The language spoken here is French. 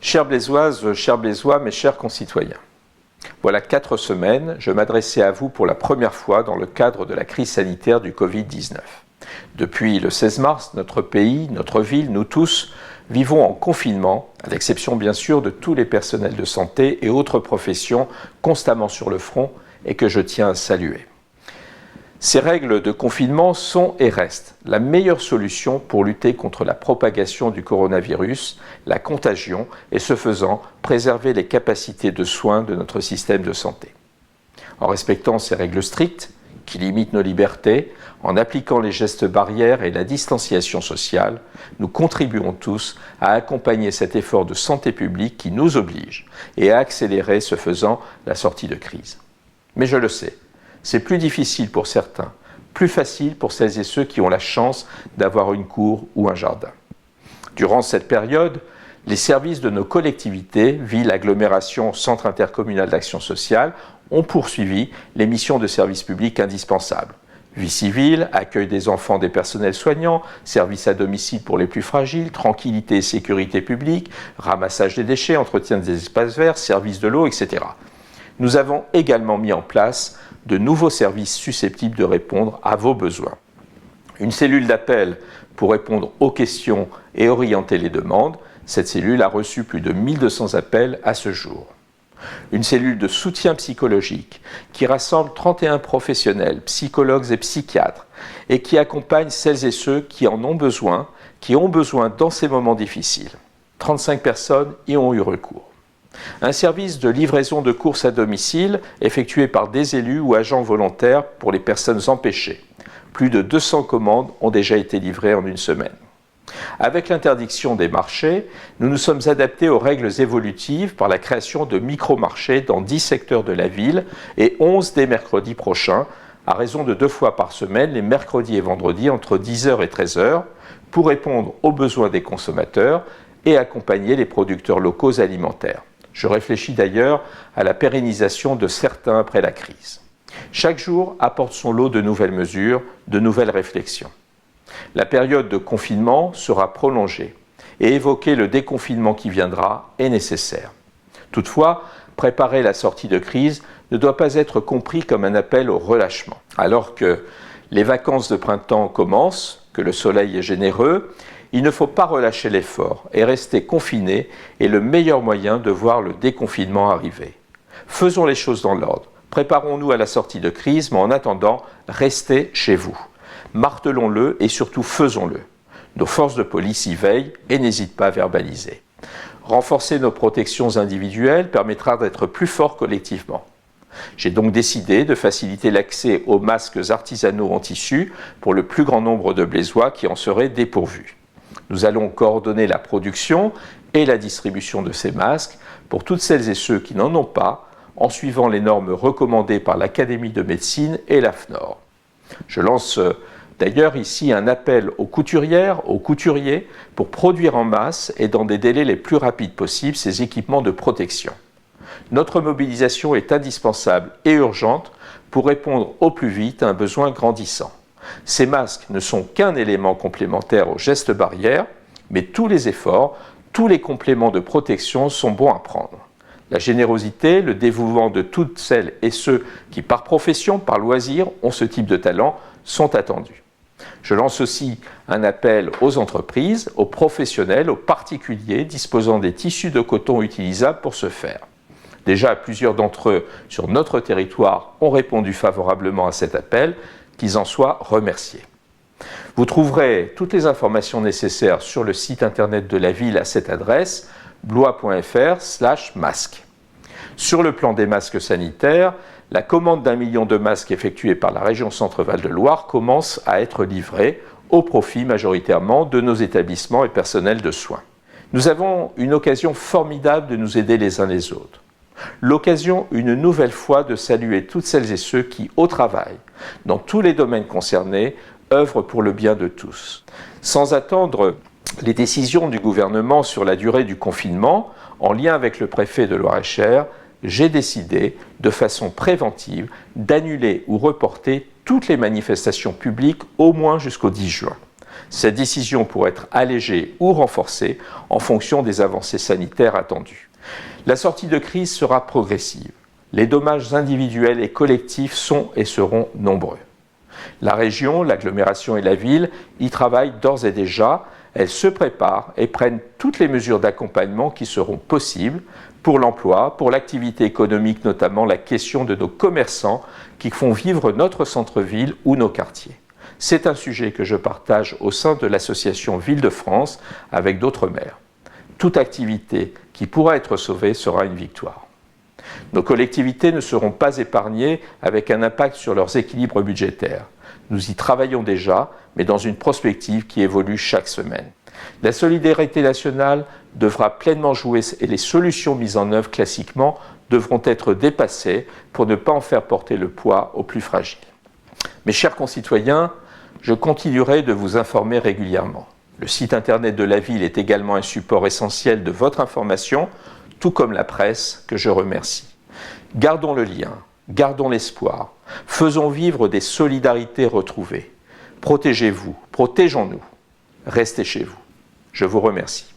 Chères Blaisoises, chers Blaisois, mes chers concitoyens, voilà 4 semaines, je m'adressais à vous pour la première fois dans le cadre de la crise sanitaire du Covid-19. Depuis le 16 mars, notre pays, notre ville, nous tous, vivons en confinement, à l'exception bien sûr de tous les personnels de santé et autres professions constamment sur le front et que je tiens à saluer. Ces règles de confinement sont et restent la meilleure solution pour lutter contre la propagation du coronavirus, la contagion et ce faisant, préserver les capacités de soins de notre système de santé. En respectant ces règles strictes, qui limitent nos libertés, en appliquant les gestes barrières et la distanciation sociale, nous contribuons tous à accompagner cet effort de santé publique qui nous oblige et à accélérer, ce faisant, la sortie de crise. Mais je le sais, c'est plus difficile pour certains, plus facile pour celles et ceux qui ont la chance d'avoir une cour ou un jardin. Durant cette période, les services de nos collectivités, villes, agglomérations, centres intercommunaux d'action sociale, ont poursuivi les missions de service public indispensables. Vie civile, accueil des enfants des personnels soignants, services à domicile pour les plus fragiles, tranquillité et sécurité publique, ramassage des déchets, entretien des espaces verts, service de l'eau, etc. Nous avons également mis en place de nouveaux services susceptibles de répondre à vos besoins. Une cellule d'appel pour répondre aux questions et orienter les demandes. Cette cellule a reçu plus de 1200 appels à ce jour. Une cellule de soutien psychologique qui rassemble 31 professionnels, psychologues et psychiatres et qui accompagne celles et ceux qui en ont besoin, dans ces moments difficiles. 35 personnes y ont eu recours. Un service de livraison de courses à domicile effectué par des élus ou agents volontaires pour les personnes empêchées. Plus de 200 commandes ont déjà été livrées en une semaine. Avec l'interdiction des marchés, nous nous sommes adaptés aux règles évolutives par la création de micro-marchés dans 10 secteurs de la ville et 11 dès mercredi prochain, à raison de 2 fois par semaine, les mercredis et vendredis entre 10h et 13h, pour répondre aux besoins des consommateurs et accompagner les producteurs locaux alimentaires. Je réfléchis d'ailleurs à la pérennisation de certains après la crise. Chaque jour apporte son lot de nouvelles mesures, de nouvelles réflexions. La période de confinement sera prolongée et évoquer le déconfinement qui viendra est nécessaire. Toutefois, préparer la sortie de crise ne doit pas être compris comme un appel au relâchement. Alors que les vacances de printemps commencent, que le soleil est généreux, il ne faut pas relâcher l'effort et rester confiné est le meilleur moyen de voir le déconfinement arriver. Faisons les choses dans l'ordre. Préparons-nous à la sortie de crise, mais en attendant, restez chez vous. Martelons-le et surtout faisons-le. Nos forces de police y veillent et n'hésitent pas à verbaliser. Renforcer nos protections individuelles permettra d'être plus forts collectivement. J'ai donc décidé de faciliter l'accès aux masques artisanaux en tissu pour le plus grand nombre de Blaisois qui en seraient dépourvus. Nous allons coordonner la production et la distribution de ces masques pour toutes celles et ceux qui n'en ont pas, en suivant les normes recommandées par l'Académie de médecine et l'AFNOR. Je lance d'ailleurs ici un appel aux couturières, aux couturiers, pour produire en masse et dans des délais les plus rapides possibles ces équipements de protection. Notre mobilisation est indispensable et urgente pour répondre au plus vite à un besoin grandissant. Ces masques ne sont qu'un élément complémentaire aux gestes barrières, mais tous les efforts, tous les compléments de protection sont bons à prendre. La générosité, le dévouement de toutes celles et ceux qui, par profession, par loisir, ont ce type de talent, sont attendus. Je lance aussi un appel aux entreprises, aux professionnels, aux particuliers disposant des tissus de coton utilisables pour ce faire. Déjà, plusieurs d'entre eux sur notre territoire ont répondu favorablement à cet appel, qu'ils en soient remerciés. Vous trouverez toutes les informations nécessaires sur le site internet de la ville à cette adresse, blois.fr/masques. Sur le plan des masques sanitaires, la commande d'1 million de masques effectuée par la région Centre-Val de Loire commence à être livrée au profit majoritairement de nos établissements et personnels de soins. Nous avons une occasion formidable de nous aider les uns les autres. L'occasion, une nouvelle fois, de saluer toutes celles et ceux qui, au travail, dans tous les domaines concernés, œuvrent pour le bien de tous. Sans attendre les décisions du gouvernement sur la durée du confinement, en lien avec le préfet de Loir-et-Cher, j'ai décidé, de façon préventive, d'annuler ou reporter toutes les manifestations publiques au moins jusqu'au 10 juin. Cette décision pourrait être allégée ou renforcée en fonction des avancées sanitaires attendues. La sortie de crise sera progressive. Les dommages individuels et collectifs sont et seront nombreux. La région, l'agglomération et la ville y travaillent d'ores et déjà. Elles se préparent et prennent toutes les mesures d'accompagnement qui seront possibles pour l'emploi, pour l'activité économique, notamment la question de nos commerçants qui font vivre notre centre-ville ou nos quartiers. C'est un sujet que je partage au sein de l'association Ville-de-France avec d'autres maires. Toute activité qui pourra être sauvée sera une victoire. Nos collectivités ne seront pas épargnées avec un impact sur leurs équilibres budgétaires. Nous y travaillons déjà, mais dans une prospective qui évolue chaque semaine. La solidarité nationale devra pleinement jouer et les solutions mises en œuvre classiquement devront être dépassées pour ne pas en faire porter le poids aux plus fragiles. Mes chers concitoyens, je continuerai de vous informer régulièrement. Le site internet de la ville est également un support essentiel de votre information, tout comme la presse que je remercie. Gardons le lien, gardons l'espoir, faisons vivre des solidarités retrouvées. Protégez-vous, protégeons-nous, restez chez vous. Je vous remercie.